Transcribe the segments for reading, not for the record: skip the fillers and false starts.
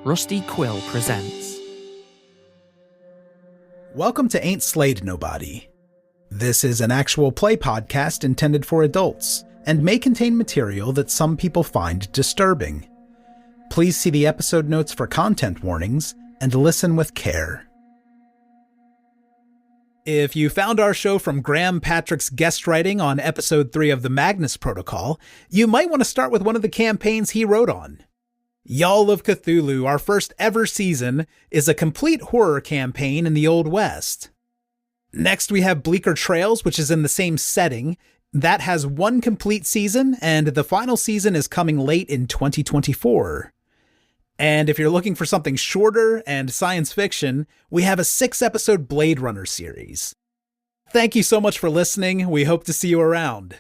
Rusty Quill presents. Welcome to Ain't Slayed Nobody. This is an actual play podcast intended for adults, and may contain material that some people find disturbing. Please see the episode notes for content warnings, and listen with care. If you found our show from Graham Patrick's guest writing on episode 3 of the Magnus Protocol, you might want to start with one of the campaigns he wrote on. Y'all of Cthulhu, our first ever season, is a complete horror campaign in the Old West. Next we have Bleaker Trails, which is in the same setting. That has one complete season, and the final season is coming late in 2024. And if you're looking for something shorter and science fiction, we have a 6-episode Blade Runner series. Thank you so much for listening. We hope to see you around.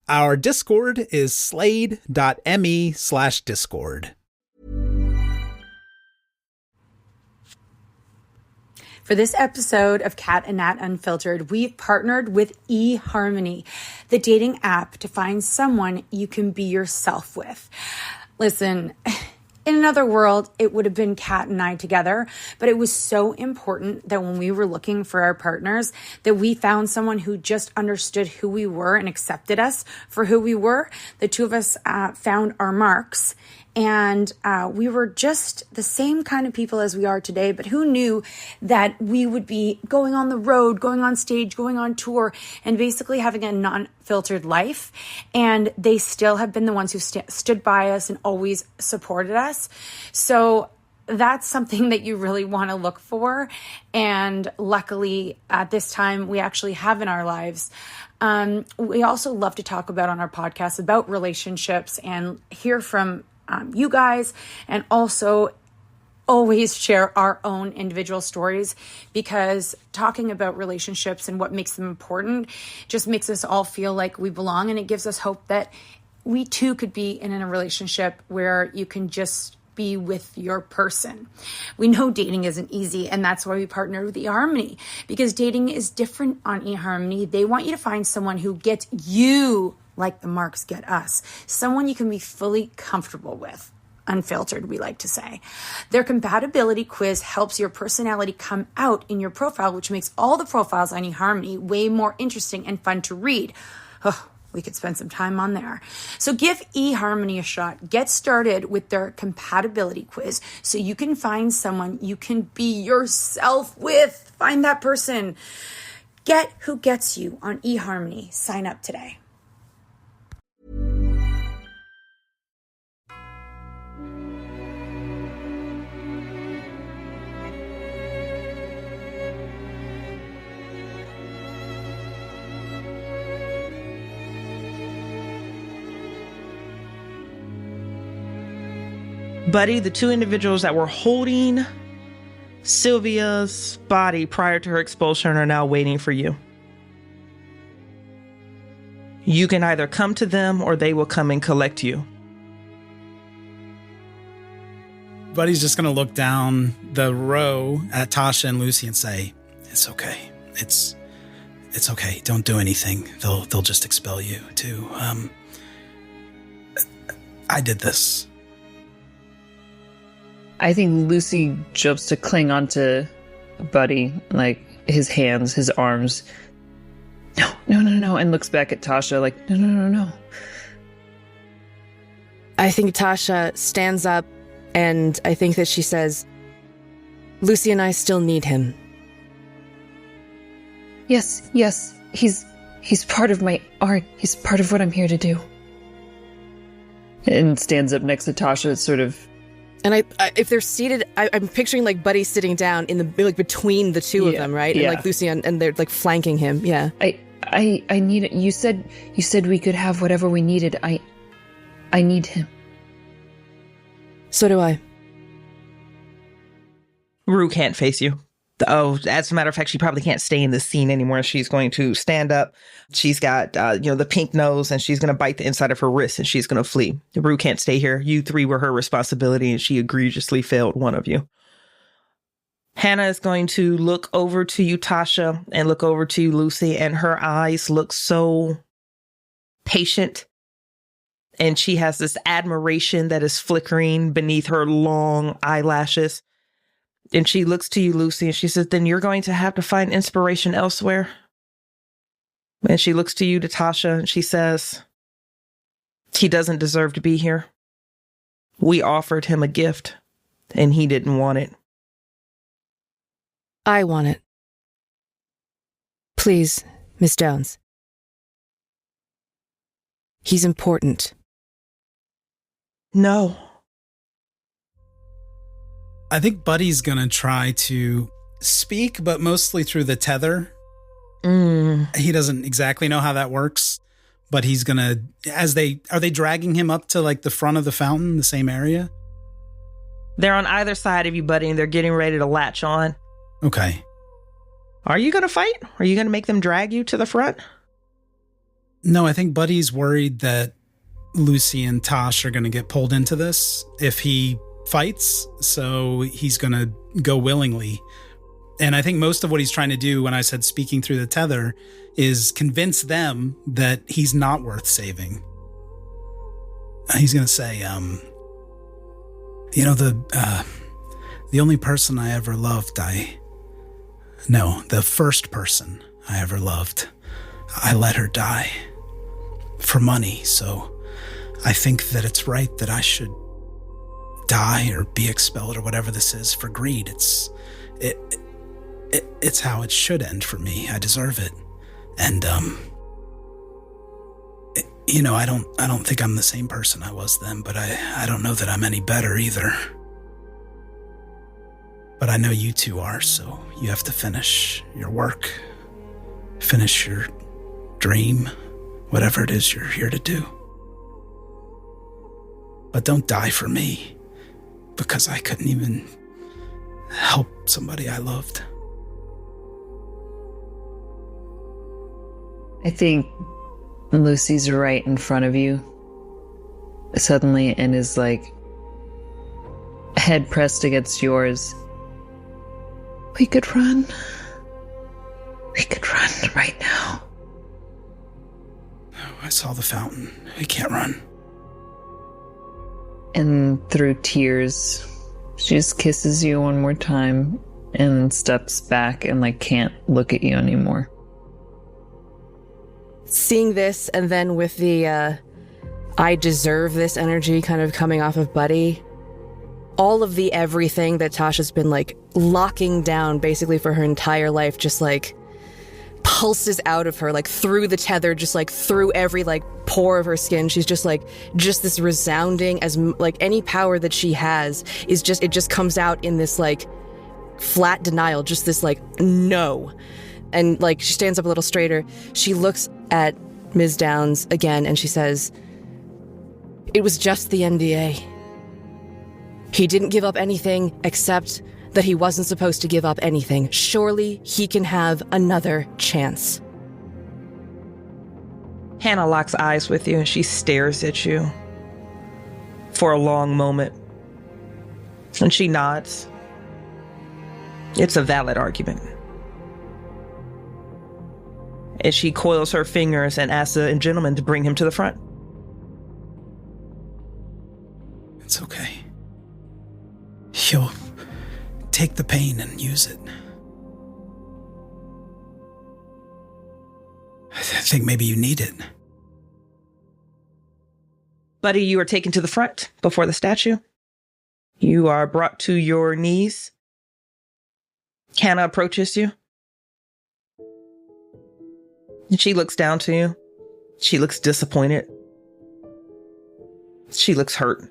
Our Discord is slade.me/discord. For this episode of Cat and Nat Unfiltered, we've partnered with eHarmony, the dating app to find someone you can be yourself with. Listen, in another world, it would have been Cat and I together, but it was so important that when we were looking for our partners, that we found someone who just understood who we were and accepted us for who we were. The two of us found our marks. And we were just the same kind of people as we are today, but who knew that we would be going on the road, going on stage, going on tour, and basically having a non-filtered life. And they still have been the ones who stood by us and always supported us. So that's something that you really want to look for. And luckily, at this time, we actually have in our lives. We also love to talk about on our podcast about relationships and hear from you guys, and also always share our own individual stories, because talking about relationships and what makes them important just makes us all feel like we belong, and it gives us hope that we too could be in a relationship where you can just be with your person. We know dating isn't easy, and that's why we partnered with eHarmony, because dating is different on eHarmony. They want you to find someone who gets you like the marks get us. Someone you can be fully comfortable with. Unfiltered, we like to say. Their compatibility quiz helps your personality come out in your profile, which makes all the profiles on eHarmony way more interesting and fun to read. Oh, we could spend some time on there. So give eHarmony a shot. Get started with their compatibility quiz so you can find someone you can be yourself with. Find that person. Get who gets you on eHarmony. Sign up today. Buddy, the two individuals that were holding Sylvia's body prior to her expulsion are now waiting for you. You can either come to them or they will come and collect you. Buddy's just going to look down the row at Tasha and Lucy and say, "It's okay. It's okay. Don't do anything. They'll just expel you too. I did this." I think Lucy jumps to cling onto Buddy, like his hands, his arms. No, and looks back at Tasha like, no. I think Tasha stands up, and I think that she says, "Lucy and I still need him." Yes, he's part of my art. He's part of what I'm here to do. And stands up next to Tasha, sort of. And I if they're seated, I'm picturing like Buddy sitting down in the between the two of them, right? Yeah. And like Lucy and they're like flanking him. Yeah. I need it. You said we could have whatever we needed. I need him. So do I. Rue can't face you. Oh, as a matter of fact, she probably can't stay in this scene anymore. She's going to stand up. She's got, the pink nose, and she's going to bite the inside of her wrist, and she's going to flee. Rue can't stay here. You three were her responsibility, and she egregiously failed one of you. Hannah is going to look over to you, Tasha, and look over to you, Lucy, and her eyes look so patient And she has this admiration that is flickering beneath her long eyelashes. And she looks to you, Lucy, and she says, then you're going to have to find inspiration elsewhere. And she looks to you, Natasha, and she says, he doesn't deserve to be here. We offered him a gift, and he didn't want it. I want it. Please, Miss Downs. He's important. No. I think Buddy's gonna try to speak, but mostly through the tether. He doesn't exactly know how that works, but he's gonna, are they dragging him up to like the front of the fountain, the same area? They're on either side of you, Buddy, and they're getting ready to latch on. Okay. Are you going to fight? Are you going to make them drag you to the front? No, I think Buddy's worried that Lucy and Tosh are going to get pulled into this if he fights, so he's going to go willingly. And I think most of what he's trying to do when I said speaking through the tether is convince them that he's not worth saving. He's going to say, the only person I ever loved, the first person I ever loved, I let her die for money. So I think that it's right that I should die or be expelled or whatever this is for greed. It's how it should end for me. I deserve it. And, I don't think I'm the same person I was then, but I don't know that I'm any better either. But I know you two are, so you have to finish your work, finish your dream, whatever it is you're here to do. But don't die for me, because I couldn't even help somebody I loved. I think Lucy's right in front of you suddenly and is like head pressed against yours. We could run. We could run right now. Oh, I saw the fountain. We can't run. And through tears, she just kisses you one more time and steps back and can't look at you anymore. Seeing this, and then with the I deserve this energy kind of coming off of Buddy, all of the everything that Tasha's been locking down basically for her entire life just pulses out of her, through the tether, just through every pore of her skin. She's just this resounding, as any power that she has is just, it just comes out in this flat denial, just this no. And she stands up a little straighter. She looks at Ms. Downs again and she says, it was just the NDA. He didn't give up anything except that he wasn't supposed to give up anything. Surely he can have another chance. Hannah locks eyes with you and she stares at you for a long moment. And she nods. It's a valid argument. And she coils her fingers and asks the gentleman to bring him to the front. It's okay. He'll take the pain and use it. I think maybe you need it. Buddy, you are taken to the front before the statue. You are brought to your knees. Hannah approaches you. And she looks down to you. She looks disappointed. She looks hurt.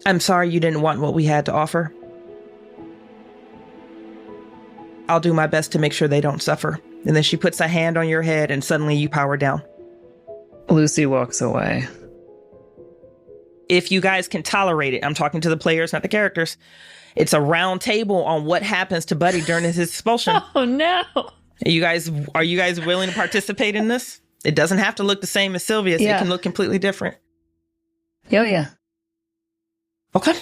I'm sorry you didn't want what we had to offer. I'll do my best to make sure they don't suffer. And then she puts a hand on your head and suddenly you power down. Lucy walks away. If you guys can tolerate it, I'm talking to the players, not the characters. It's a round table on what happens to Buddy during his expulsion. Oh no. Are you guys willing to participate in this? It doesn't have to look the same as Sylvia's. Yeah. It can look completely different. Oh yeah. Okay.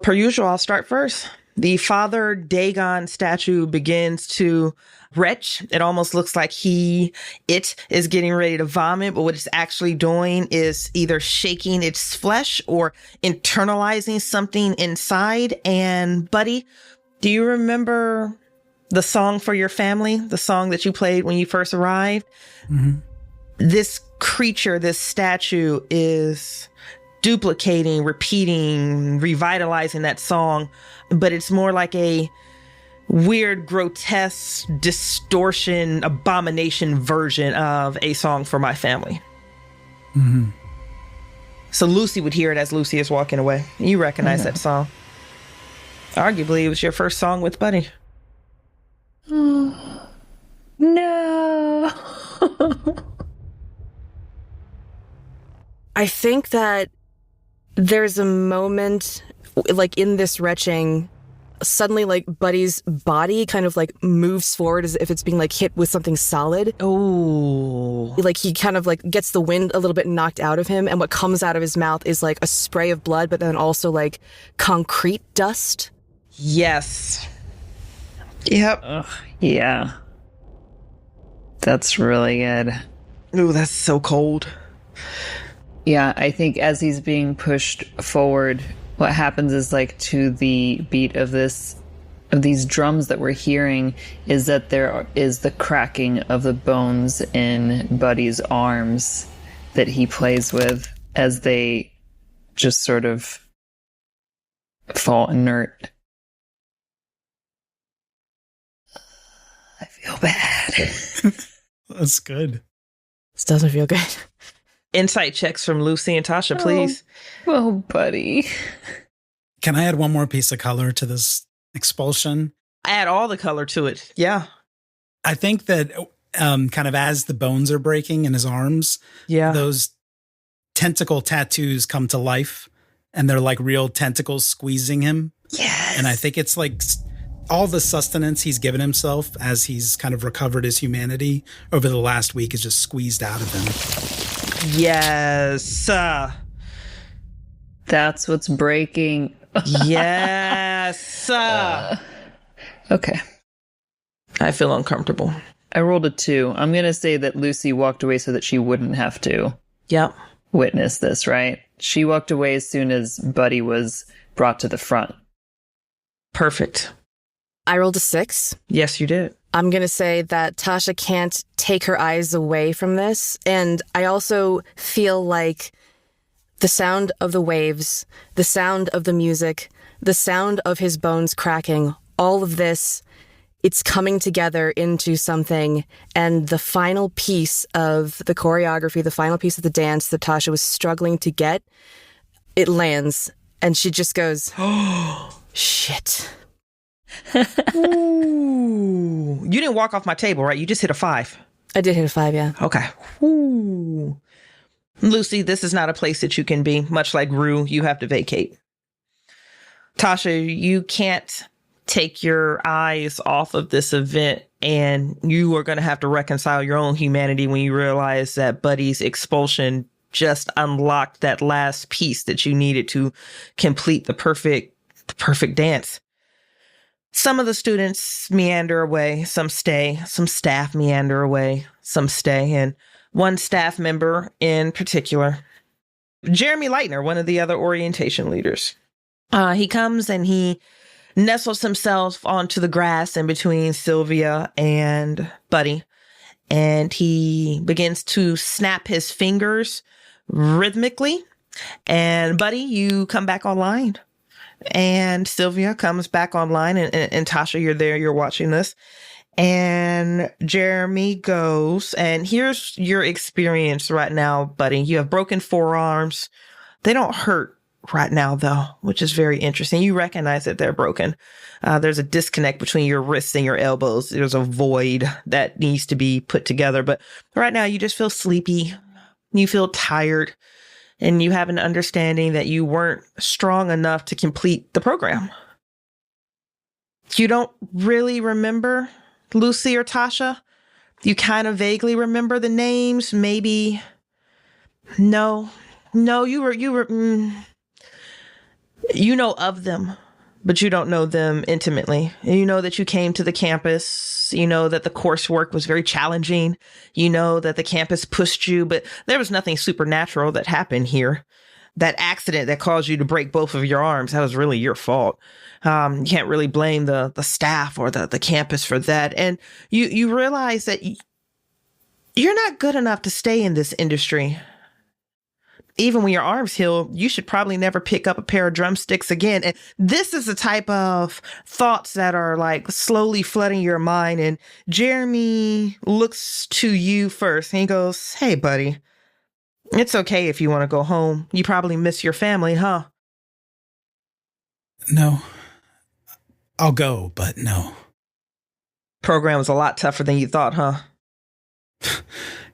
Per usual, I'll start first. The Father Dagon statue begins to retch. It almost looks like it is getting ready to vomit, but what it's actually doing is either shaking its flesh or internalizing something inside. And Buddy, do you remember the song for your family? The song that you played when you first arrived? Mm-hmm. This creature, this statue is duplicating, repeating, revitalizing that song, but it's more like a weird, grotesque, distortion, abomination version of a song for my family. Mm-hmm. So Lucy would hear it as Lucy is walking away. You recognize that song. Arguably, it was your first song with Buddy. Oh, no. I think that there's a moment, like in this retching, suddenly like Buddy's body kind of like moves forward as if it's being like hit with something solid. Oh. Like he kind of like gets the wind a little bit knocked out of him, and what comes out of his mouth is like a spray of blood, but then also like concrete dust. Yes. Yep. Ugh, yeah. That's really good. Ooh, that's so cold. Yeah, I think as he's being pushed forward, what happens is like to the beat of these drums that we're hearing is that there is the cracking of the bones in Buddy's arms that he plays with as they just sort of fall inert. I feel bad. That's good. This doesn't feel good. Insight checks from Lucy and Tasha, please. Oh, Buddy. Can I add one more piece of color to this expulsion? Add all the color to it. Yeah. I think that kind of as the bones are breaking in his arms, those tentacle tattoos come to life, and they're like real tentacles squeezing him. Yes. And I think it's like all the sustenance he's given himself as he's kind of recovered his humanity over the last week is just squeezed out of him. Yes. That's what's breaking. Yes. Okay. I feel uncomfortable. I rolled a 2. I'm going to say that Lucy walked away so that she wouldn't have to Yep. witness this, right? She walked away as soon as Buddy was brought to the front. Perfect. I rolled a 6. Yes, you did. I'm going to say that Tasha can't take her eyes away from this. And I also feel like the sound of the waves, the sound of the music, the sound of his bones cracking, all of this, it's coming together into something. And the final piece of the choreography, the final piece of the dance that Tasha was struggling to get, it lands. And she just goes, oh, shit. Ooh. You didn't walk off my table, right? You just hit a 5. I did hit a 5, yeah. Okay. Ooh. Lucy, this is not a place that you can be. Much like Rue, you have to vacate. Tasha, you can't take your eyes off of this event, and you are going to have to reconcile your own humanity when you realize that Buddy's expulsion just unlocked that last piece that you needed to complete the perfect dance. Some of the students meander away, some stay, some staff meander away, some stay, and one staff member in particular, Jeremy Leitner, one of the other orientation leaders. He comes and he nestles himself onto the grass in between Sylvia and Buddy, and he begins to snap his fingers rhythmically. And Buddy, you come back online. And Sylvia comes back online, and Tasha, you're there, you're watching this. And Jeremy goes, and here's your experience right now, Buddy. You have broken forearms. They don't hurt right now, though, which is very interesting. You recognize that they're broken. There's a disconnect between your wrists and your elbows. There's a void that needs to be put together. But right now, you just feel sleepy. You feel tired. And you have an understanding that you weren't strong enough to complete the program. You don't really remember Lucy or Tasha? You kind of vaguely remember the names, maybe. No, you know of them, but you don't know them intimately. You know that you came to the campus. You know that the coursework was very challenging. You know that the campus pushed you, but there was nothing supernatural that happened here. That accident that caused you to break both of your arms, that was really your fault. You can't really blame the staff or the campus for that. And you realize that you're not good enough to stay in this industry. Even when your arms heal, you should probably never pick up a pair of drumsticks again. And this is the type of thoughts that are like slowly flooding your mind. And Jeremy looks to you first and he goes, "Hey, buddy, it's okay if you want to go home. You probably miss your family, huh?" No. I'll go, but no. Program was a lot tougher than you thought, huh?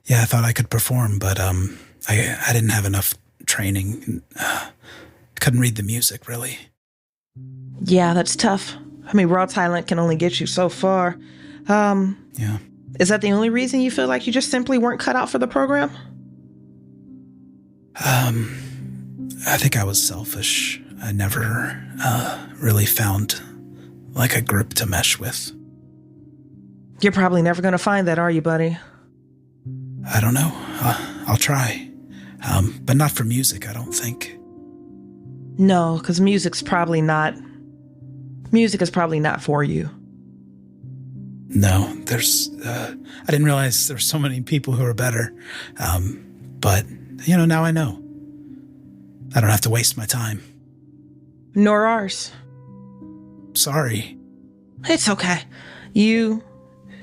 Yeah, I thought I could perform, but I didn't have enough training. Couldn't read the music, really. Yeah, that's tough. I mean, raw talent can only get you so far. Yeah. Is that the only reason you feel like you just simply weren't cut out for the program? I think I was selfish. I never really found like a group to mesh with. You're probably never going to find that, are you, buddy? I don't know. I'll try. But not for music, I don't think. No, because music is probably not for you. No, I didn't realize there's so many people who are better. But, now I know. I don't have to waste my time. Nor ours. Sorry. It's okay. You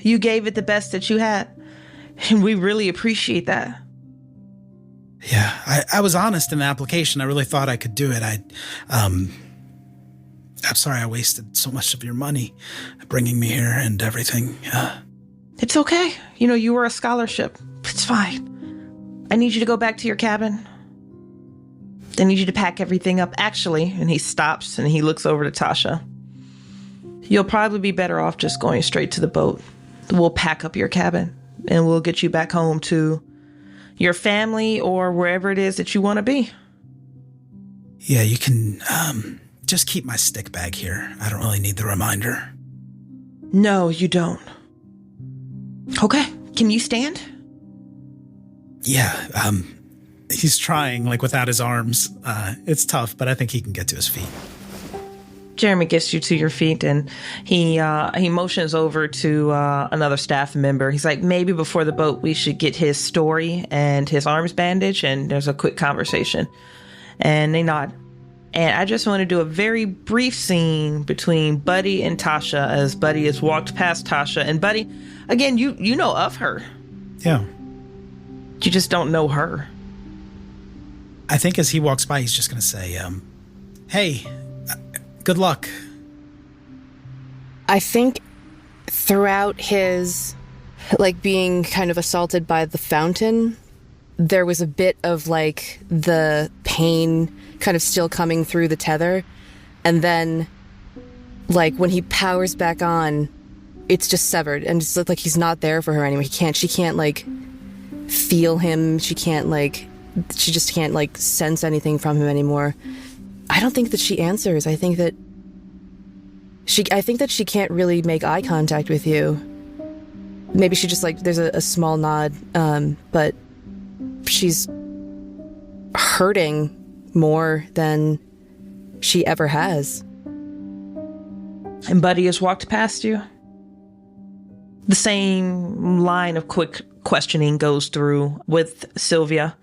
gave it the best that you had. And we really appreciate that. Yeah, I was honest in the application. I really thought I could do it. I'm sorry I wasted so much of your money bringing me here and everything. It's okay. You were a scholarship. It's fine. I need you to go back to your cabin. I need you to pack everything up. Actually, and he stops and he looks over to Tasha. You'll probably be better off just going straight to the boat. We'll pack up your cabin and we'll get you back home to your family or wherever it is that you want to be. Yeah, you can just keep my stick bag here. I don't really need the reminder. No, you don't. Okay, can you stand? Yeah, he's trying, like, without his arms. It's tough, but I think he can get to his feet. Jeremy gets you to your feet and he motions over to another staff member. He's like, maybe before the boat, we should get his story and his arms bandaged. And there's a quick conversation and they nod. And I just want to do a very brief scene between Buddy and Tasha as Buddy has walked past Tasha. And Buddy, again, you know of her. Yeah. You just don't know her. I think as he walks by, he's just going to say, hey, good luck. I think throughout his, being kind of assaulted by the fountain, there was a bit of, the pain kind of still coming through the tether. And then, when he powers back on, it's just severed. And it's like he's not there for her anymore. She can't, feel him. She just can't, sense anything from him anymore. I don't think that she answers. I think that she can't really make eye contact with you. Maybe she just there's a small nod, but she's hurting more than she ever has. And Buddy has walked past you. The same line of quick questioning goes through with Sylvia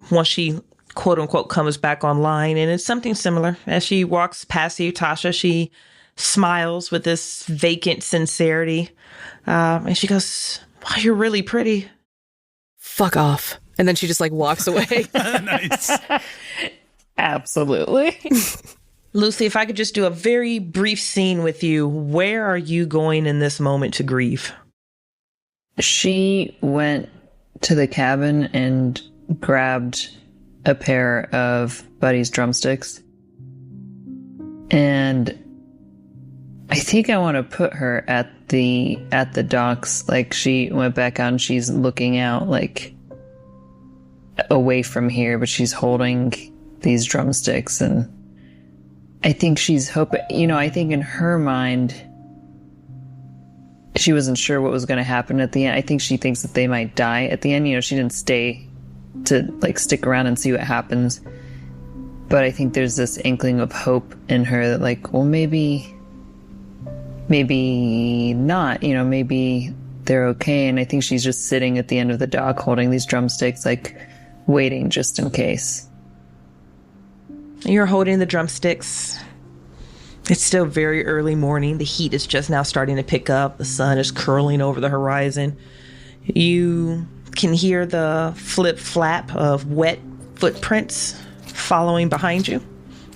once she quote unquote comes back online, and it's something similar. As she walks past you, Tasha, she smiles with this vacant sincerity, and she goes, "Wow, you're really pretty." Fuck off. And then she just walks away. Nice. Absolutely. Lucy, if I could just do a very brief scene with you, where are you going in this moment to grieve? She went to the cabin and grabbed a pair of Buddy's drumsticks. And I think I want to put her at the docks. She went back out and she's looking out away from here, but she's holding these drumsticks and I think she's hoping, I think in her mind, she wasn't sure what was going to happen at the end. I think she thinks that they might die at the end. She didn't stay to stick around and see what happens. But I think there's this inkling of hope in her that well, maybe not, maybe they're okay. And I think she's just sitting at the end of the dock holding these drumsticks, waiting just in case. You're holding the drumsticks. It's still very early morning. The heat is just now starting to pick up. The sun is curling over the horizon. You can hear the flip-flap of wet footprints following behind you.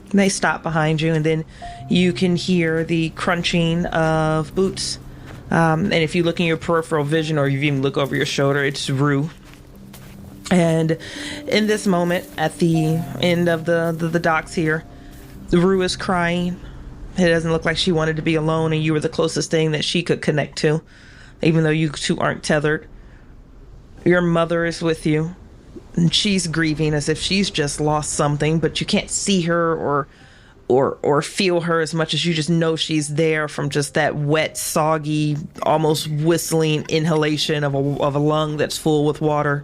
They stop behind you, and then you can hear the crunching of boots. And if you look in your peripheral vision, or you even look over your shoulder, it's Rue. And in this moment, at the end of the docks here, Rue is crying. It doesn't look like she wanted to be alone, and you were the closest thing that she could connect to, even though you two aren't tethered. Your mother is with you, and she's grieving as if she's just lost something, but you can't see her or feel her as much as you just know she's there from just that wet, soggy, almost whistling inhalation of a lung that's full with water.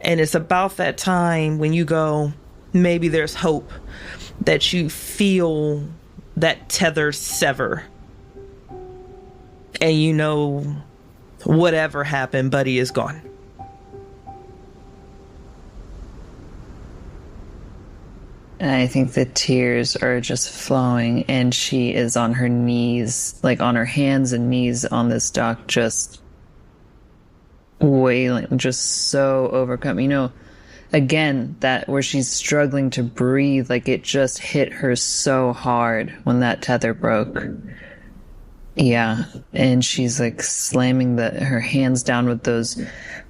And it's about that time when you go, maybe there's hope, that you feel that tether sever. And whatever happened, Buddy is gone. And I think the tears are just flowing, and she is on her knees, on her hands and knees on this dock, just wailing, just so overcome. Again, that where she's struggling to breathe, it just hit her so hard when that tether broke. Yeah, and she's slamming her hands down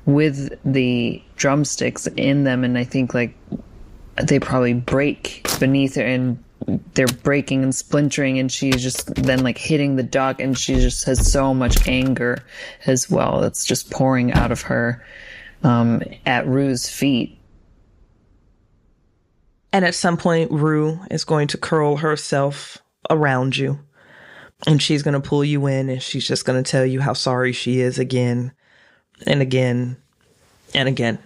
with the drumsticks in them, and I think they probably break beneath her, and they're breaking and splintering, and she's just then hitting the dock, and she just has so much anger as well that's just pouring out of her at Rue's feet. And at some point, Rue is going to curl herself around you, and she's going to pull you in, and she's just going to tell you how sorry she is again and again and again.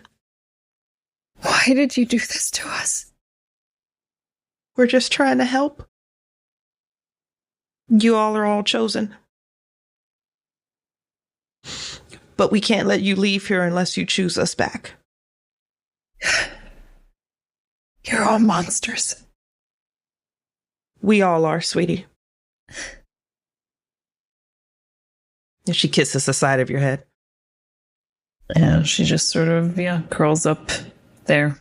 Why did you do this to us? We're just trying to help. You all are all chosen. But we can't let you leave here unless you choose us back. You're all monsters. We all are, sweetie. And she kisses the side of your head. And she just sort of, curls up there,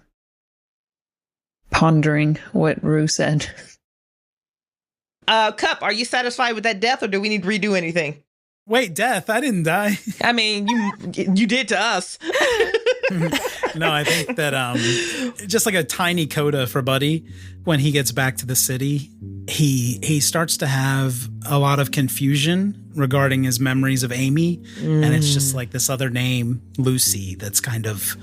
pondering what Rue said. Cupp, are you satisfied with that death, or do we need to redo anything? Wait, death? I didn't die. I mean, you did to us. No, I think that just a tiny coda for Buddy. When he gets back to the city, he starts to have a lot of confusion regarding his memories of Amy, and it's just this other name, Lucy, that's kind of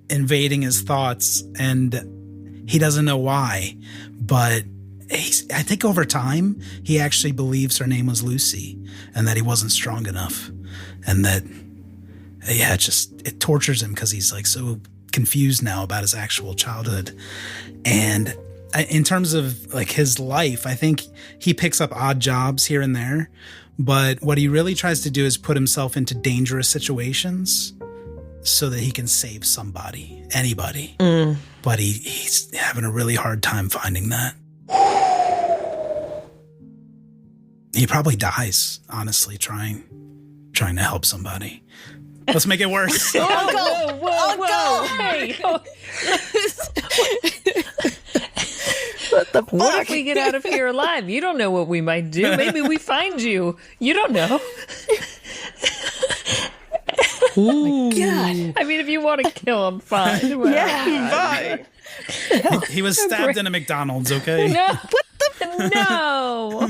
invading his thoughts, and he doesn't know why, but I think over time he actually believes her name was Lucy, and that he wasn't strong enough, and that it tortures him because he's so confused now about his actual childhood. And in terms of his life, I think he picks up odd jobs here and there, but what he really tries to do is put himself into dangerous situations so that he can save somebody, anybody. But he's having a really hard time finding that. He probably dies, honestly, trying to help somebody. Let's make it worse. Whoa. Hey. What the fuck? What if we get out of here alive? You don't know what we might do. Maybe we find you. You don't know. Oh my God. I mean, if you want to kill him, fine. Well, yeah. Fine. He was stabbed in a McDonald's, okay? No. What the? No.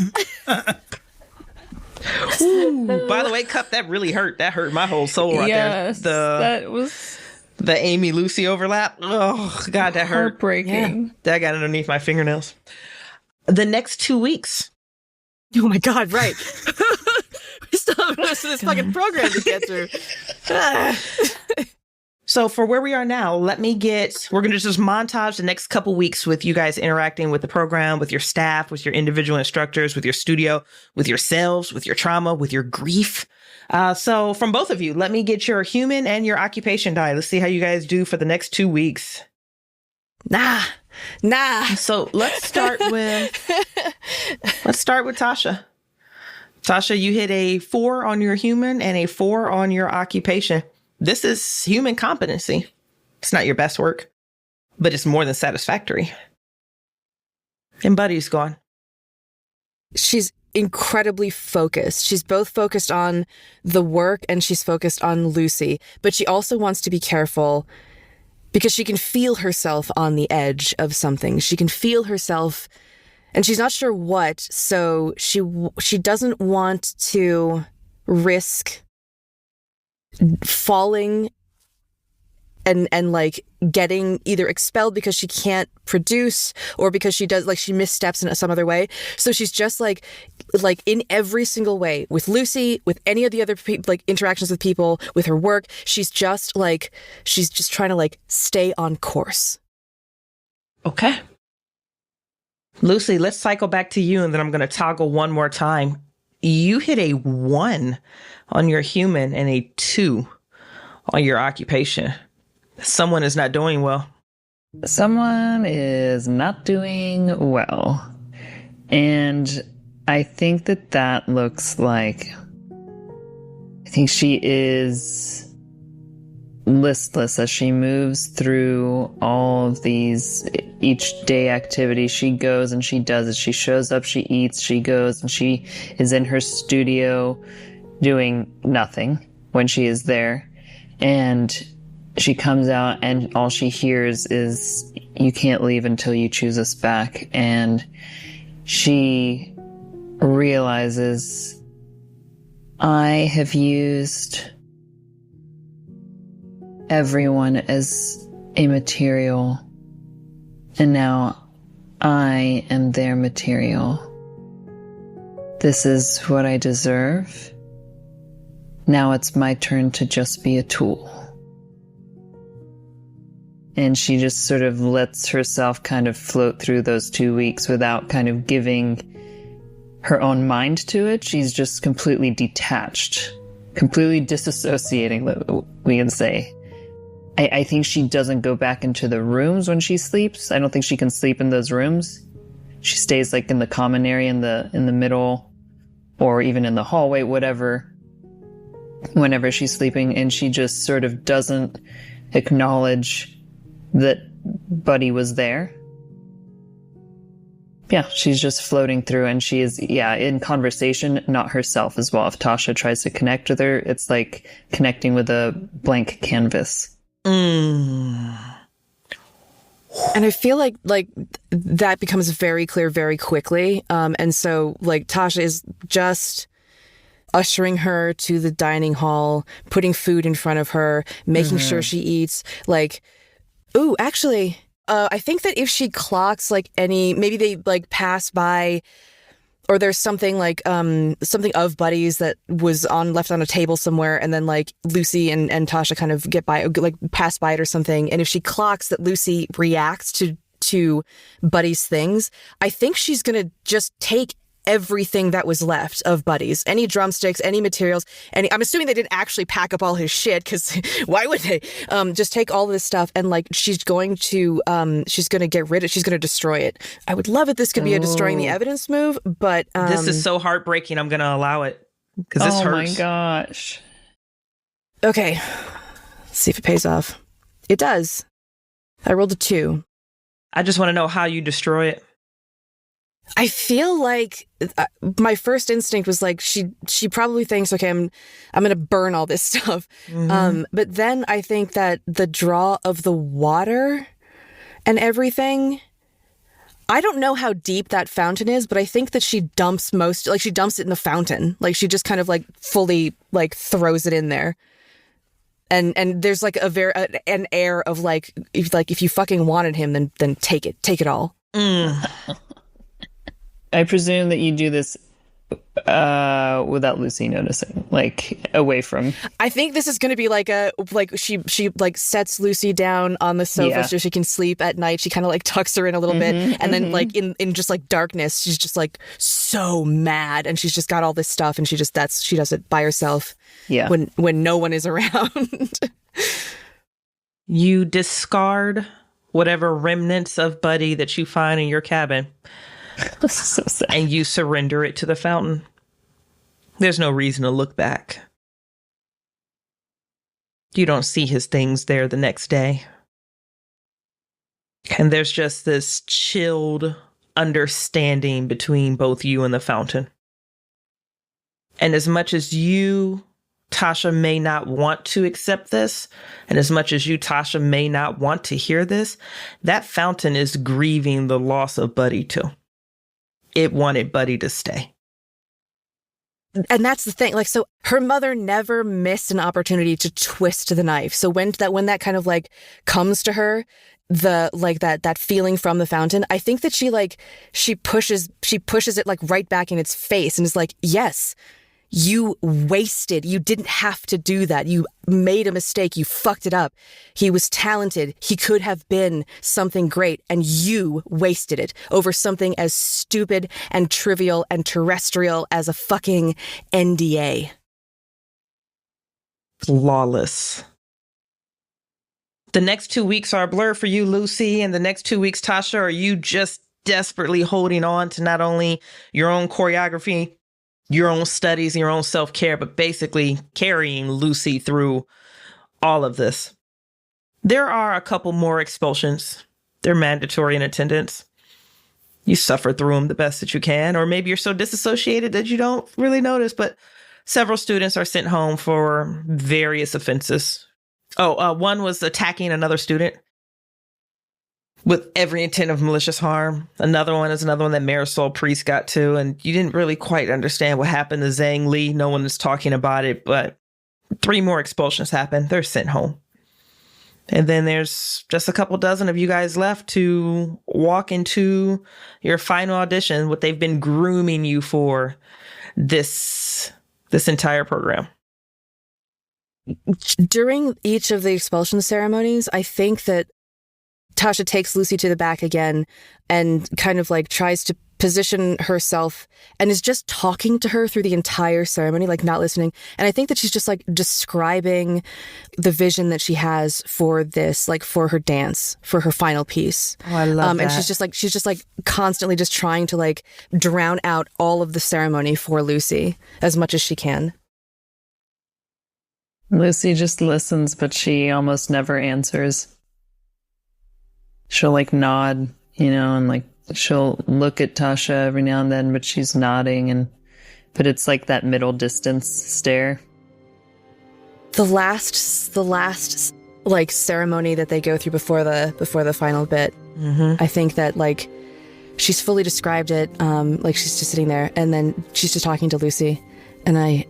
Ooh, by the way, Cupp, that really hurt. That hurt my whole soul right there. That was The Amy Lucy overlap. Oh, God, that hurt. Heartbreaking. Yeah. That got underneath my fingernails. The next 2 weeks. Oh my God, right. We still have most of this fucking program to get through. So for where we are now, we're going to just montage the next couple weeks with you guys interacting with the program, with your staff, with your individual instructors, with your studio, with yourselves, with your trauma, with your grief. So from both of you, let me get your human and your occupation die. Let's see how you guys do for the next 2 weeks. Nah. So let's start with Tasha. Tasha, you hit a 4 on your human and a 4 on your occupation. This is human competency. It's not your best work, but it's more than satisfactory. And Buddy's gone. She's incredibly focused. She's both focused on the work and she's focused on Lucy, but she also wants to be careful because she can feel herself on the edge of something. She can feel herself, and she's not sure what, so she doesn't want to risk falling and like getting either expelled because she can't produce or because she missteps in some other way. So she's just like in every single way with Lucy, with any of the other interactions with people, with her work, she's just trying to stay on course. Okay. Lucy, let's cycle back to you and then I'm going to toggle one more time. You hit a 1 on your human and a 2 on your occupation. Someone is not doing well. Someone is not doing well. And I think that looks like... I think she is listless as she moves through all of these each day activities. She goes and she does it. She shows up, she eats, she goes, and she is in her studio doing nothing when she is there. And she comes out and all she hears is, "You can't leave until you choose us back." And she realizes, I have used everyone as a material, and now I am their material. This is what I deserve. Now it's my turn to just be a tool. And she just sort of lets herself kind of float through those 2 weeks without kind of giving her own mind to it. She's just completely detached, completely disassociating, we can say. I think she doesn't go back into the rooms when she sleeps. I don't think she can sleep in those rooms. She stays in the common area in the middle, or even in the hallway, whatever, whenever she's sleeping. And she just sort of doesn't acknowledge that Buddy was there. Yeah, she's just floating through, and she is, in conversation, not herself as well. If Tasha tries to connect with her, it's like connecting with a blank canvas. And I feel like that becomes very clear very quickly. And so Tasha is just ushering her to the dining hall, putting food in front of her, making sure she eats. Actually, I think that if she clocks maybe they pass by, or there's something something of Buddy's that was left on a table somewhere, and then Lucy and Tasha kind of get by, pass by it or something. And if she clocks that Lucy reacts to Buddy's things, I think she's gonna just take everything that was left of Buddy's, any drumsticks, any materials, I'm assuming they didn't actually pack up all his shit, because why would they? Just take all of this stuff, and she's going to get rid of, she's going to destroy it. I would love it. This could be a destroying the evidence move, but this is so heartbreaking. I'm going to allow it because this hurts. Oh my gosh. Okay, let's see if it pays off. It does. I rolled a 2. I just want to know how you destroy it. I feel like my first instinct was she probably thinks, okay, I'm going to burn all this stuff. But then I think that the draw of the water and everything, I don't know how deep that fountain is, but I think that she dumps it in the fountain. She just kind of fully throws it in there. And there's like an air of like if you fucking wanted him, then take it all. I presume that you do this without Lucy noticing, like away from. I think this is going to be like she like sets Lucy down on the sofa so she can sleep at night. She kind of like tucks her in a little bit, and then like in just like darkness, she's just like so mad, and she's just got all this stuff, and she does it by herself. Yeah, when no one is around. You discard whatever remnants of Buddy that you find in your cabin. So sad. And you surrender it to the fountain. There's no reason to look back. You don't see his things there the next day. And there's just this chilled understanding between both you and the fountain. And as much as you, Tasha, may not want to accept this, and as much as you, Tasha, may not want to hear this, that fountain is grieving the loss of Buddy too. It wanted Buddy to stay. And that's the thing. Like, so her mother never missed an opportunity to twist the knife. So when that kind of like comes to her, that feeling from the fountain, I think that she pushes it like right back in its face and is like, yes, you wasted. You didn't have to do that. You made a mistake. You fucked it up. He was talented. He could have been something great, and you wasted it over something as stupid and trivial and terrestrial as a fucking NDA. Flawless. The next 2 weeks are a blur for you, Lucy, and the next 2 weeks, Tasha, are you just desperately holding on to not only your own choreography, your own studies, your own self-care, but basically carrying Lucy through all of this. There are a couple more expulsions. They're mandatory in attendance. You suffer through them the best that you can, or maybe you're so disassociated that you don't really notice, but several students are sent home for various offenses. One was attacking another student with every intent of malicious harm. Another one that Marisol Priest got to, and you didn't really quite understand what happened to Zhang Li. No one is talking about it, but 3 more expulsions happened. They're sent home. And then there's just a couple dozen of you guys left to walk into your final audition, what they've been grooming you for this entire program. During each of the expulsion ceremonies, I think that Tasha takes Lucy to the back again and kind of like tries to position herself and is just talking to her through the entire ceremony, like not listening. And I think that she's just like describing the vision that she has for this, like for her dance, for her final piece. Oh, I love that. And she's just like constantly just trying to like drown out all of the ceremony for Lucy as much as she can. Lucy just listens, but she almost never answers. She'll like nod, and like she'll look at Tasha every now and then, but she's nodding, but it's like that middle distance stare. The last like ceremony that they go through before the final bit, I think that like she's fully described it, like she's just sitting there, and then she's just talking to Lucy, and I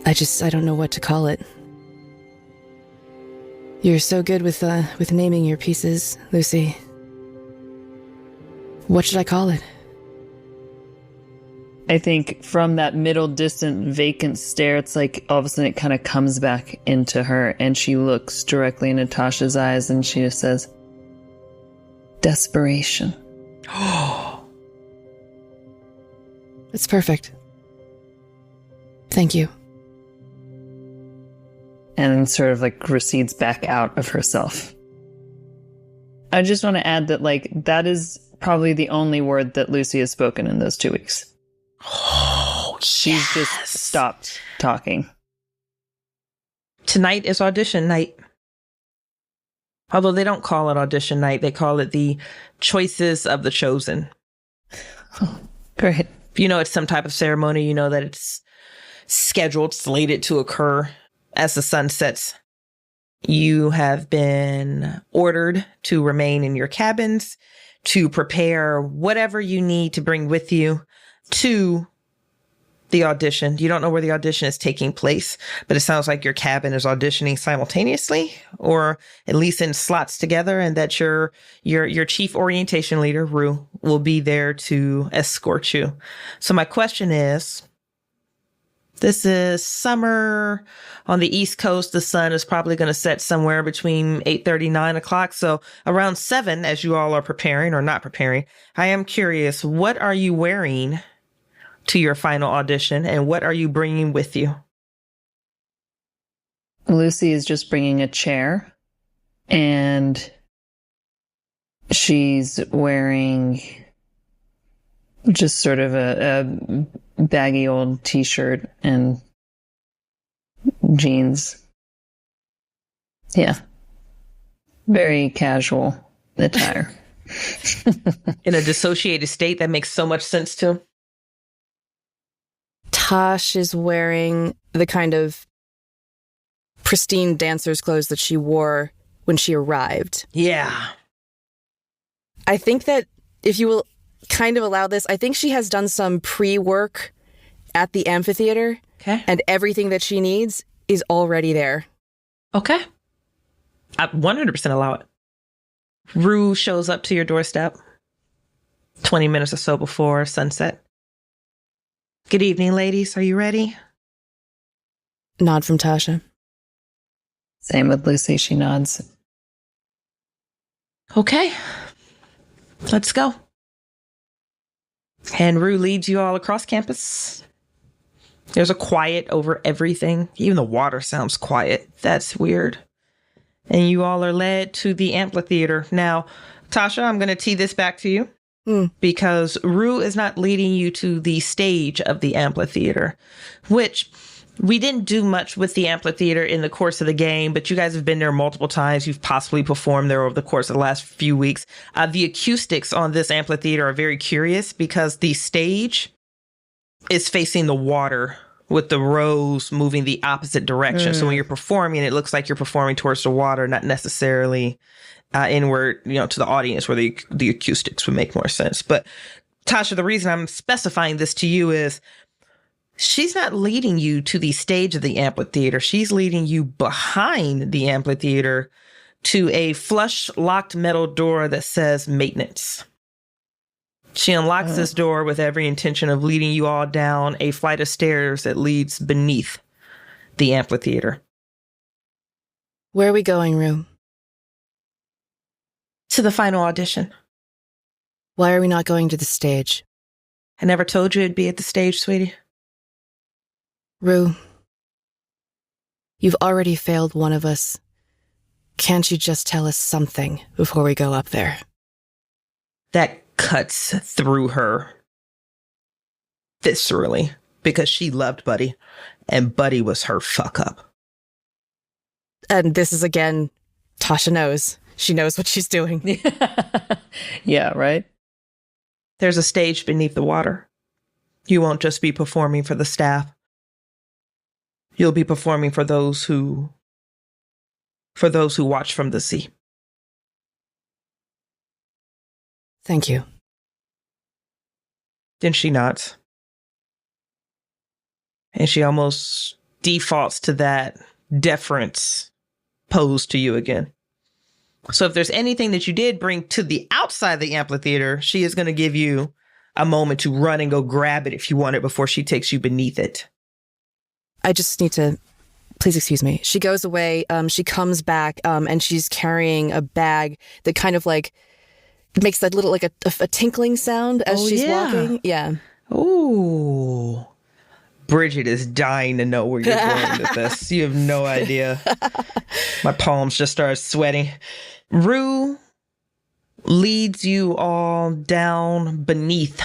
don't know what to call it. You're so good with naming your pieces, Lucy. What should I call it? I think from that middle distant vacant stare, it's like all of a sudden it kind of comes back into her, and she looks directly into Tasha's eyes and she just says, Desperation. It's perfect. Thank you. And sort of like recedes back out of herself. I just want to add that like that is probably the only word that Lucy has spoken in those 2 weeks. Oh, she's just stopped talking. Tonight is audition night. Although they don't call it audition night, they call it the choices of the chosen. Oh, great. It's some type of ceremony, that it's scheduled, slated to occur as the sun sets. You have been ordered to remain in your cabins, to prepare whatever you need to bring with you to the audition. You don't know where the audition is taking place, but it sounds like your cabin is auditioning simultaneously, or at least in slots together, and that your chief orientation leader, Rue, will be there to escort you. So my question is, this is summer on the East Coast. The sun is probably going to set somewhere between 8:30, 9 o'clock. So around 7, as you all are preparing or not preparing, I am curious, what are you wearing to your final audition, and what are you bringing with you? Lucy is just bringing a chair, and she's wearing just sort of a baggy old t-shirt and jeans. Yeah. Very casual attire. In a dissociated state, that makes so much sense too. Tosh is wearing the kind of pristine dancer's clothes that she wore when she arrived. Yeah. I think that if you will kind of allow this, I think she has done some pre-work at the amphitheater. Okay. And everything that she needs is already there. Okay. I 100% allow it. Rue shows up to your doorstep 20 minutes or so before sunset. Good evening, ladies. Are you ready? Nod from Tasha. Same with Lucy. She nods. Okay. Let's go. And Rue leads you all across campus. There's a quiet over everything. Even the water sounds quiet. That's weird. And you all are led to the amphitheater. Now, Tasha, I'm going to tee this back to you. Because Rue is not leading you to the stage of the amphitheater, which we didn't do much with the amphitheater in the course of the game, but you guys have been there multiple times. You've possibly performed there over the course of the last few weeks. The acoustics on this amphitheater are very curious because the stage is facing the water with the rows moving the opposite direction. So when you're performing, it looks like you're performing towards the water, not necessarily inward, to the audience where the acoustics would make more sense. But Tasha, the reason I'm specifying this to you is she's not leading you to the stage of the amphitheater. She's leading you behind the amphitheater to a flush locked metal door that says maintenance. She unlocks this door with every intention of leading you all down a flight of stairs that leads beneath the amphitheater. Where are we going, Rue? To the final audition. Why are we not going to the stage? I never told you it'd be at the stage, sweetie. Rue, you've already failed one of us. Can't you just tell us something before we go up there? That cuts through her viscerally because she loved Buddy and Buddy was her fuck up. And this is again, Tasha knows. She knows what she's doing. Yeah, right? There's a stage beneath the water. You won't just be performing for the staff. You'll be performing for those who watch from the sea. Thank you. Then she nods. And she almost defaults to that deference posed to you again. So if there's anything that you did bring to the outside of the amphitheater, she is going to give you a moment to run and go grab it if you want it before she takes you beneath it. I just need to... Please excuse me. She goes away. She comes back, and she's carrying a bag that kind of like makes that little, like a tinkling sound as she's walking. Yeah. Ooh. Bridgett is dying to know where you're going with this. You have no idea. My palms just started sweating. Rue leads you all down beneath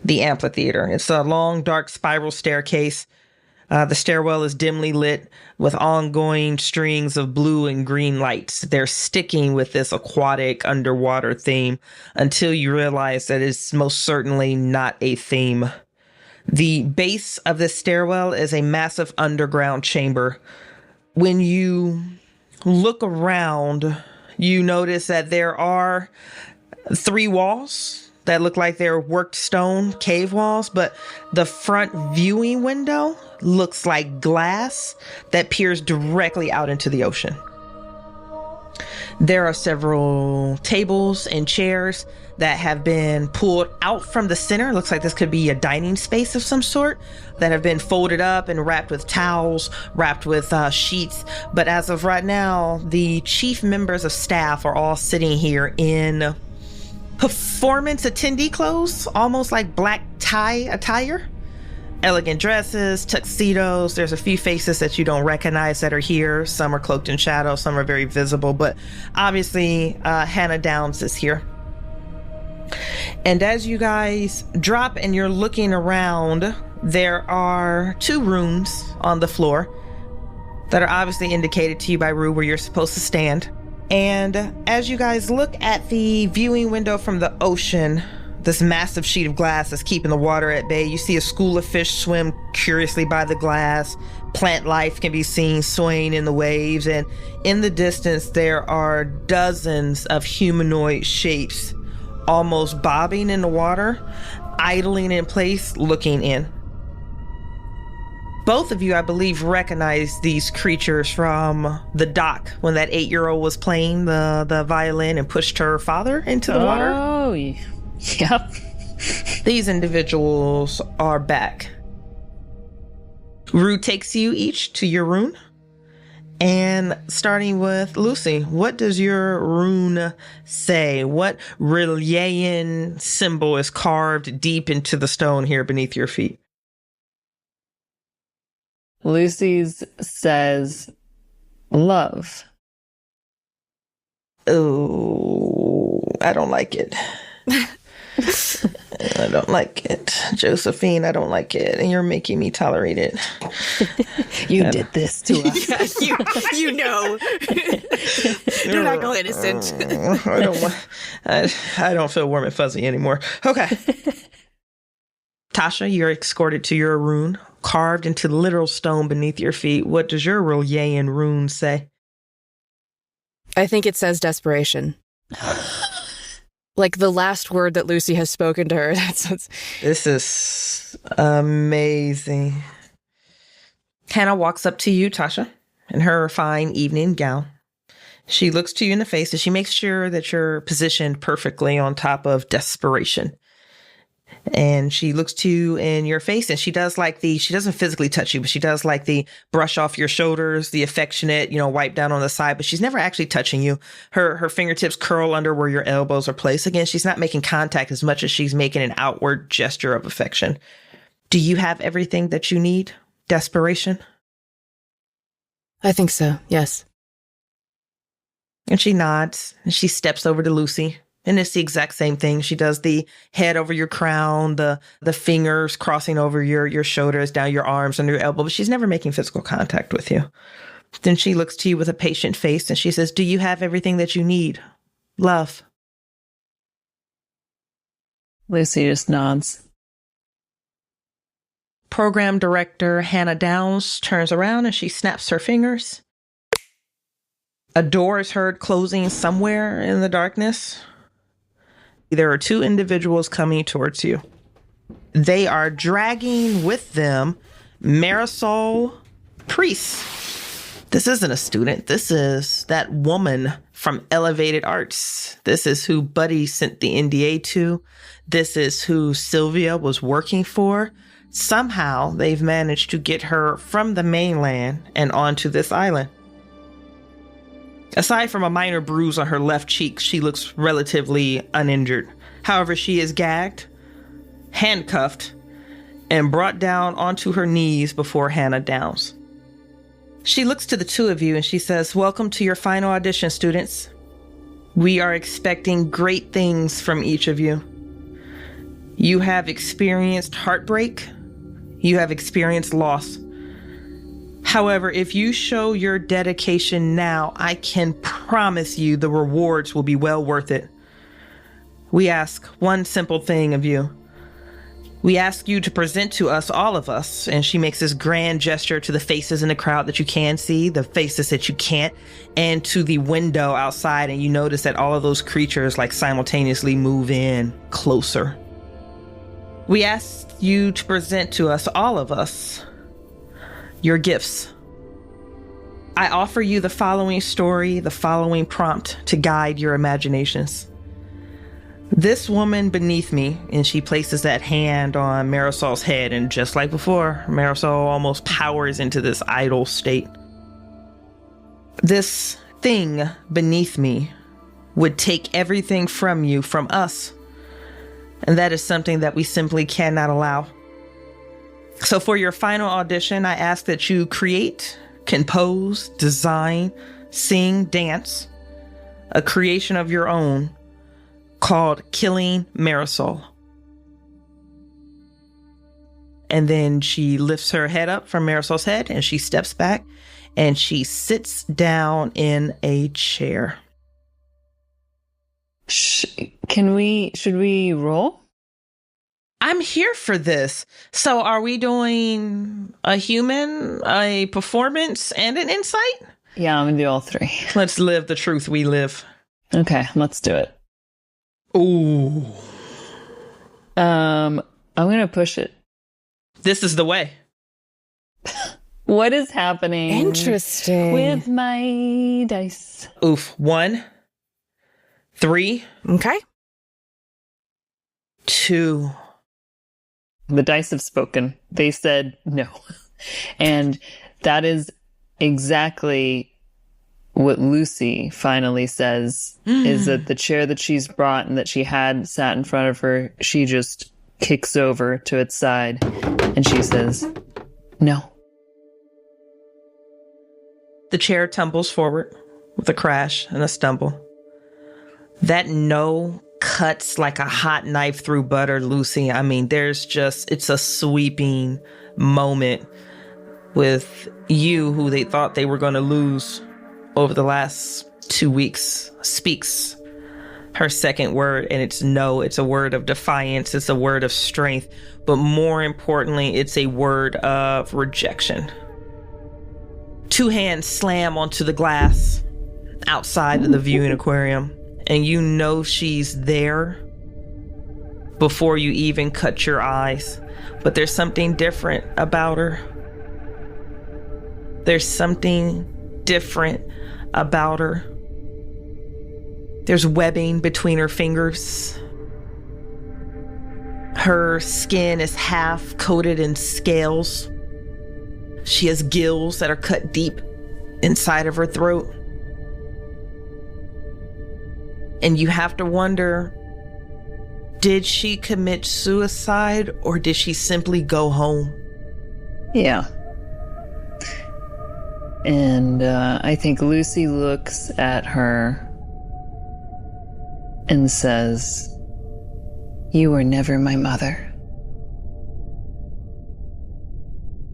the amphitheater. It's a long, dark spiral staircase. The stairwell is dimly lit with ongoing strings of blue and green lights. They're sticking with this aquatic underwater theme until you realize that it's most certainly not a theme. The base of this stairwell is a massive underground chamber. When you look around, you notice that there are 3 walls that look like they're worked stone cave walls, but the front viewing window looks like glass that peers directly out into the ocean. There are several tables and chairs that have been pulled out from the center. Looks like this could be a dining space of some sort, that have been folded up and wrapped with towels, wrapped with sheets. But as of right now, the chief members of staff are all sitting here in performance attendee clothes, almost like black tie attire. Elegant dresses, tuxedos. There's a few faces that you don't recognize that are here. Some are cloaked in shadow, some are very visible, but obviously Hannah Downs is here. And as you guys drop and you're looking around, there are 2 rooms on the floor that are obviously indicated to you by Rue where you're supposed to stand. And as you guys look at the viewing window from the ocean, this massive sheet of glass that's keeping the water at bay, you see a school of fish swim curiously by the glass. Plant life can be seen swaying in the waves, and in the distance there are dozens of humanoid shapes almost bobbing in the water, idling in place, looking in. Both of you, I believe, recognize these creatures from the dock when that 8-year-old was playing the violin and pushed her father into the water. Oh, yep. These individuals are back. Rue takes you each to your rune. And starting with Lucy, what does your rune say? What Rillian symbol is carved deep into the stone here beneath your feet? Lucy's says love. Oh, I don't like it. I don't like it. Josephine, I don't like it. And you're making me tolerate it. You did this to us. Yeah, you know. You're not all innocent. I don't feel warm and fuzzy anymore. Okay. Tasha, you're escorted to your rune, carved into the literal stone beneath your feet. What does your Rillian rune say? I think it says desperation. Like the last word that Lucy has spoken to her. This is amazing. Hannah walks up to you, Tasha, in her fine evening gown. She looks to you in the face and she makes sure that you're positioned perfectly on top of desperation. And she looks to you in your face and she doesn't physically touch you, but she does like the brush off your shoulders, the affectionate, wipe down on the side, but she's never actually touching you. Her fingertips curl under where your elbows are placed. Again, she's not making contact as much as she's making an outward gesture of affection. Do you have everything that you need? Desperation? I think so, yes. And she nods and she steps over to Lucy. And it's the exact same thing. She does the head over your crown, the fingers crossing over your shoulders, down your arms, under your elbow, but she's never making physical contact with you. Then she looks to you with a patient face and she says, do you have everything that you need? Love. Lucy just nods. Program director Hannah Downs turns around and she snaps her fingers. A door is heard closing somewhere in the darkness. There are 2 individuals coming towards you. They are dragging with them Marisol Priest. This isn't a student. This is that woman from Elevated Arts. This is who Buddy sent the NDA to. This is who Sylvia was working for. Somehow they've managed to get her from the mainland and onto this island. Aside from a minor bruise on her left cheek, she looks relatively uninjured. However, she is gagged, handcuffed, and brought down onto her knees before Hannah Downs. She looks to the 2 of you and she says, welcome to your final audition, students. We are expecting great things from each of you. You have experienced heartbreak. You have experienced loss. However, if you show your dedication now, I can promise you the rewards will be well worth it. We ask one simple thing of you. We ask you to present to us, all of us, and she makes this grand gesture to the faces in the crowd that you can see, the faces that you can't, and to the window outside, and you notice that all of those creatures like simultaneously move in closer. We ask you to present to us, all of us, your gifts. I offer you the following story, the following prompt to guide your imaginations. This woman beneath me, and she places that hand on Marisol's head, and just like before, Marisol almost powers into this idle state. This thing beneath me would take everything from you, from us, and that is something that we simply cannot allow. So for your final audition, I ask that you create, compose, design, sing, dance, a creation of your own, called Killing Marisol. And then she lifts her head up from Marisol's head and she steps back and she sits down in a chair. Should we roll? I'm here for this. So are we doing a human, a performance, and an insight? Yeah, I'm gonna do all three. Let's live the truth we live. Okay, let's do it. Ooh. I'm gonna push it. This is the way. What is happening? Interesting. With my dice. Oof. 1, 3, Okay. 2. The dice have spoken. They said no. And that is exactly what Lucy finally says, is that the chair that she's brought and that she had sat in front of her, she just kicks over to its side and she says, no. The chair tumbles forward with a crash and a stumble. That no cuts like a hot knife through butter, Lucy. I mean, it's a sweeping moment with you, who they thought they were going to lose over the last 2 weeks, speaks her second word, and it's no. It's a word of defiance. It's a word of strength. But more importantly, it's a word of rejection. 2 hands slam onto the glass outside of the viewing aquarium, and you know she's there before you even cut your eyes. But there's something different about her. There's something different about her. There's webbing between her fingers. Her skin is half coated in scales. She has gills that are cut deep inside of her throat. And you have to wonder, did she commit suicide or did she simply go home? Yeah. And I think Lucy looks at her and says, "You were never my mother."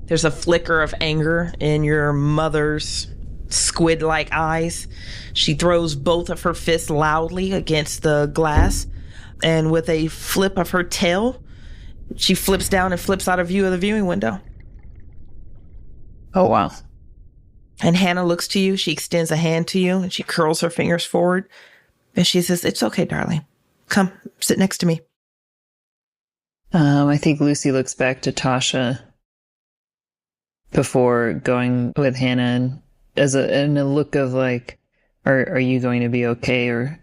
There's a flicker of anger in your mother's squid-like eyes. She throws both of her fists loudly against the glass, and with a flip of her tail, she flips down and flips out of view of the viewing window. Oh, wow. And Hannah looks to you. She extends a hand to you and she curls her fingers forward. And she says, "It's okay, darling. Come, sit next to me." I think Lucy looks back to Tasha before going with Hannah, and in a look of like, are you going to be okay? Or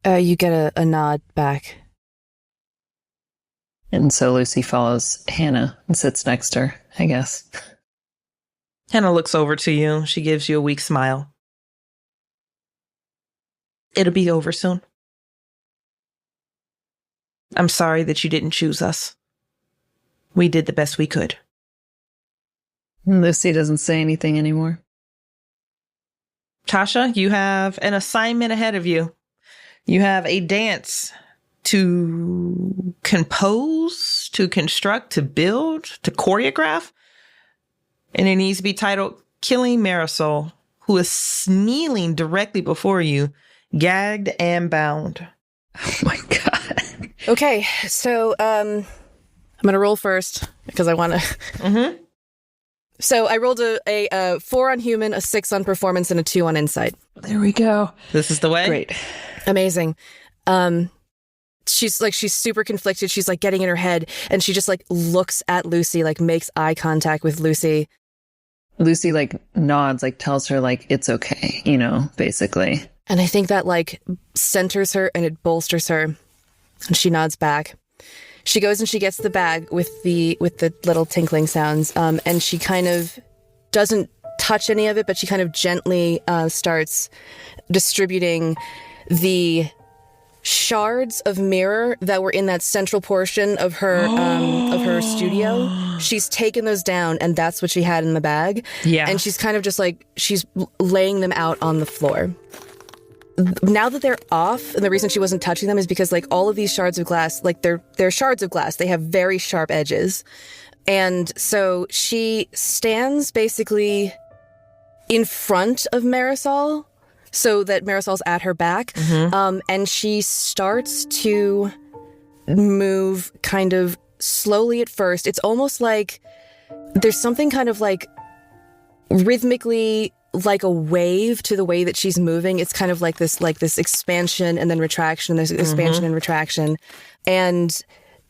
You get a nod back. and so Lucy follows Hannah and sits next to her, I guess. Hannah looks over to you. She gives you a weak smile. It'll be over soon. I'm sorry that you didn't choose us. We did the best we could. Lucy doesn't say anything anymore. Tasha, you have an assignment ahead of you. You have a dance to compose, to construct, to build, to choreograph. And it needs to be titled Killing Marisol, who is kneeling directly before you, gagged and bound. Oh my God. Okay, so going to roll first because I want to. Mm-hmm. So I rolled a 4 on human, a 6 on performance, and a 2 on insight. There we go. This is the way? Great. Amazing. She's super conflicted. She's like getting in her head, and she just like looks at Lucy, like makes eye contact with Lucy. Lucy like nods, like tells her like it's okay, you know, basically. And I think that like centers her and it bolsters her. And she nods back. She goes and she gets the bag with the little tinkling sounds, and she kind of doesn't touch any of it, but she kind of gently starts distributing the shards of mirror that were in that central portion of her studio. She's taken those down, and that's what she had in the bag. Yeah. And she's kind of just like, she's laying them out on the floor. Now that they're off, and the reason she wasn't touching them is because like all of these shards of glass, like they're shards of glass. They have very sharp edges. And so she stands basically in front of Marisol so that Marisol's at her back. Mm-hmm. And she starts to move kind of slowly at first. It's almost like there's something kind of like rhythmically like a wave to the way that she's moving. It's kind of like this expansion and then retraction, and there's expansion and retraction. And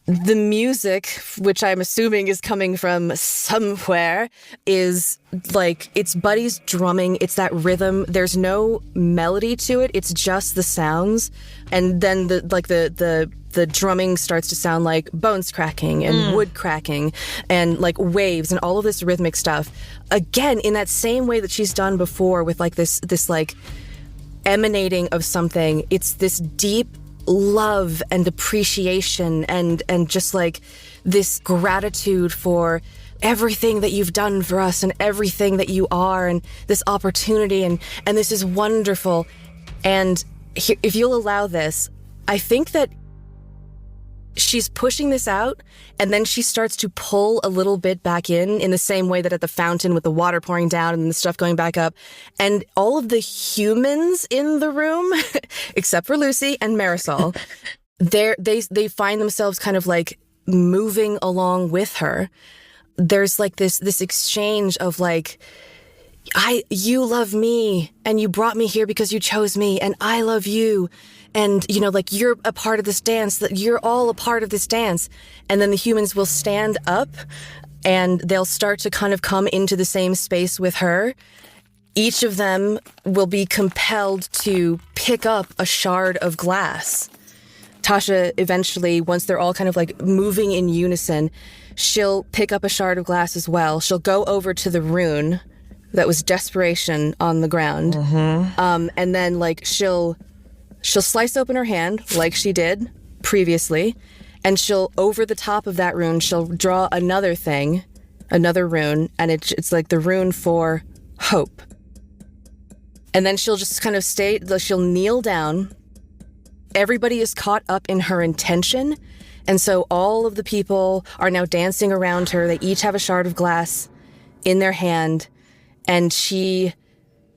the music, which I'm assuming is coming from somewhere, is like, it's Buddy's drumming. It's that rhythm. There's no melody to it. It's just the sounds. And then the drumming starts to sound like bones cracking and wood cracking and like waves and all of this rhythmic stuff. Again, in that same way that she's done before with like this like emanating of something. It's this deep love and appreciation and just like this gratitude for everything that you've done for us and everything that you are and this opportunity and this is wonderful. And if you'll allow this, I think that she's pushing this out, and then she starts to pull a little bit back in the same way that at the fountain with the water pouring down and the stuff going back up. And all of the humans in the room, except for Lucy and Marisol, they find themselves kind of like moving along with her. There's like this exchange of like, you love me, and you brought me here because you chose me, and I love you. And, you know, like, you're a part of this dance, that you're all a part of this dance. And then the humans will stand up and they'll start to kind of come into the same space with her. Each of them will be compelled to pick up a shard of glass. Tasha eventually, once they're all kind of like moving in unison, she'll pick up a shard of glass as well. She'll go over to the rune that was Desperation on the ground. Mm-hmm. And then like she'll slice open her hand like she did previously, and she'll, over the top of that rune, she'll draw another rune, and it's like the rune for hope. And then she'll just kind of she'll kneel down. Everybody is caught up in her intention, and so all of the people are now dancing around her. They each have a shard of glass in their hand, and she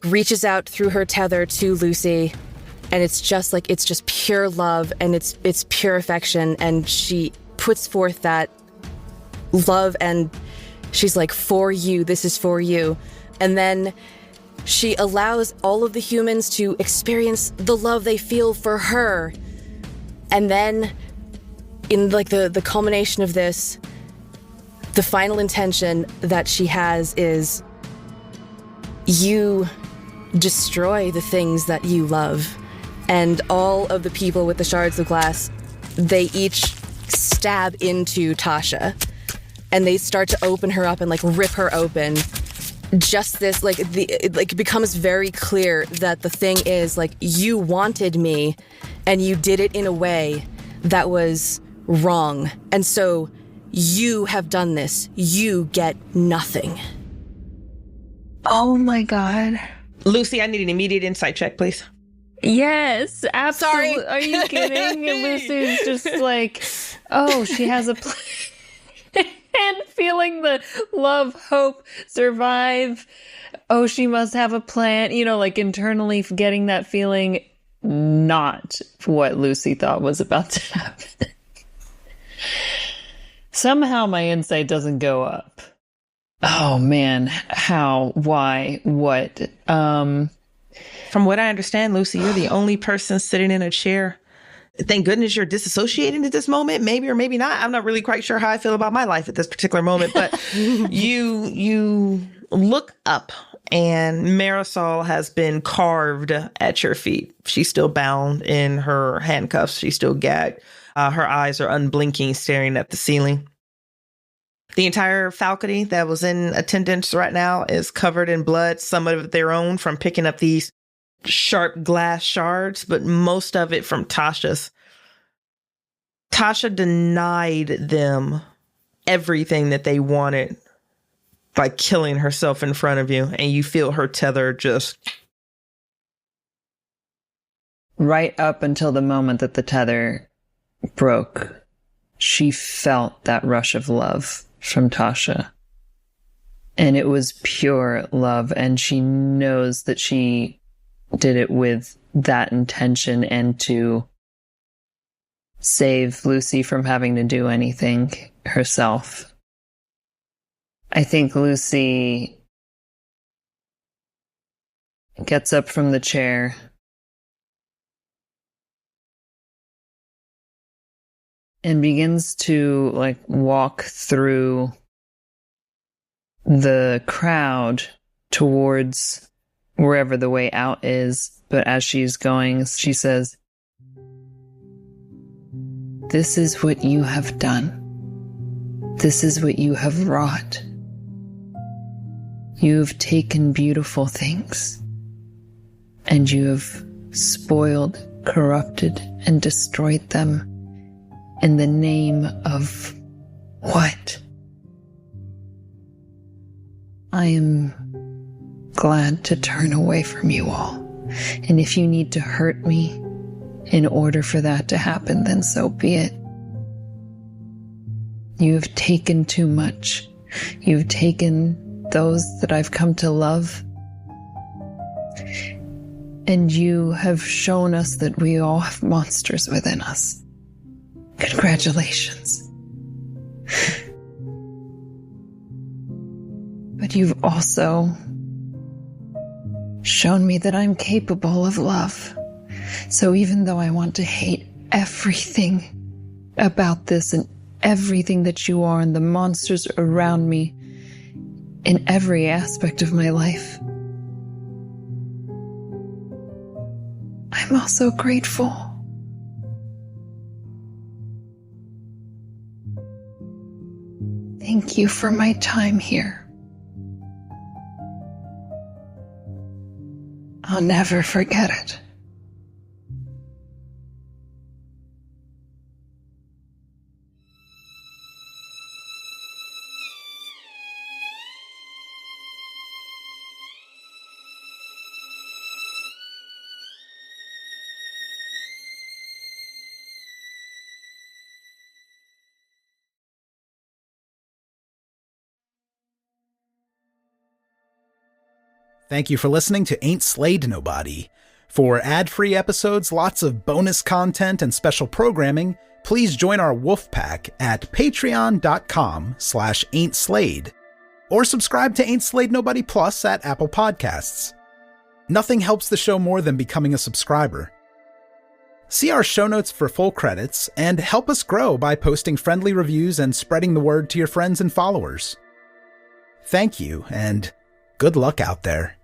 reaches out through her tether to Lucy. And it's just pure love, and it's pure affection, and she puts forth that love, and she's like, for you, this is for you. And then she allows all of the humans to experience the love they feel for her. And then in like the culmination of this, the final intention that she has is, you destroy the things that you love. And all of the people with the shards of glass, they each stab into Tasha, and they start to open her up and like rip her open. Just this, like it becomes very clear that the thing is like, you wanted me, and you did it in a way that was wrong, and so you have done this. You get nothing. Oh my God, Lucy, I need an immediate insight check, please. Yes, absolutely. Sorry. Are you kidding? And Lucy's just like, oh, she has a plan. And feeling the love, hope, survive. Oh, she must have a plan. You know, like internally getting that feeling, not what Lucy thought was about to happen. Somehow my insight doesn't go up. Oh man, how, why, what? From what I understand, Lucy, you're the only person sitting in a chair. Thank goodness you're disassociating at this moment, maybe or maybe not. I'm not really quite sure how I feel about my life at this particular moment, but you look up and Marisol has been carved at your feet. She's still bound in her handcuffs. She's still gagged. Her eyes are unblinking, staring at the ceiling. The entire faculty that was in attendance right now is covered in blood, some of their own from picking up these sharp glass shards, but most of it from Tasha's. Tasha denied them everything that they wanted by killing herself in front of you, and you feel her tether just... Right up until the moment that the tether broke, she felt that rush of love from Tasha. And it was pure love, and she knows that she did it with that intention and to save Lucy from having to do anything herself. I think Lucy gets up from the chair and begins to walk through the crowd towards wherever the way out is. But as she's going, she says, "This is what you have done. This is what you have wrought. You have taken beautiful things, and you have spoiled, corrupted, and destroyed them in the name of what? I am glad to turn away from you all. And if you need to hurt me in order for that to happen, then so be it. You have taken too much. You've taken those that I've come to love. And you have shown us that we all have monsters within us. Congratulations. But you've also shown me that I'm capable of love. So even though I want to hate everything about this and everything that you are and the monsters around me in every aspect of my life, I'm also grateful. Thank you for my time here. I'll never forget it. Thank you for listening to Ain't Slayed Nobody. For ad-free episodes, lots of bonus content, and special programming, please join our wolf pack at patreon.com/ain'tslayed, or subscribe to Ain't Slayed Nobody Plus at Apple Podcasts. Nothing helps the show more than becoming a subscriber. See our show notes for full credits, and help us grow by posting friendly reviews and spreading the word to your friends and followers. Thank you, and good luck out there.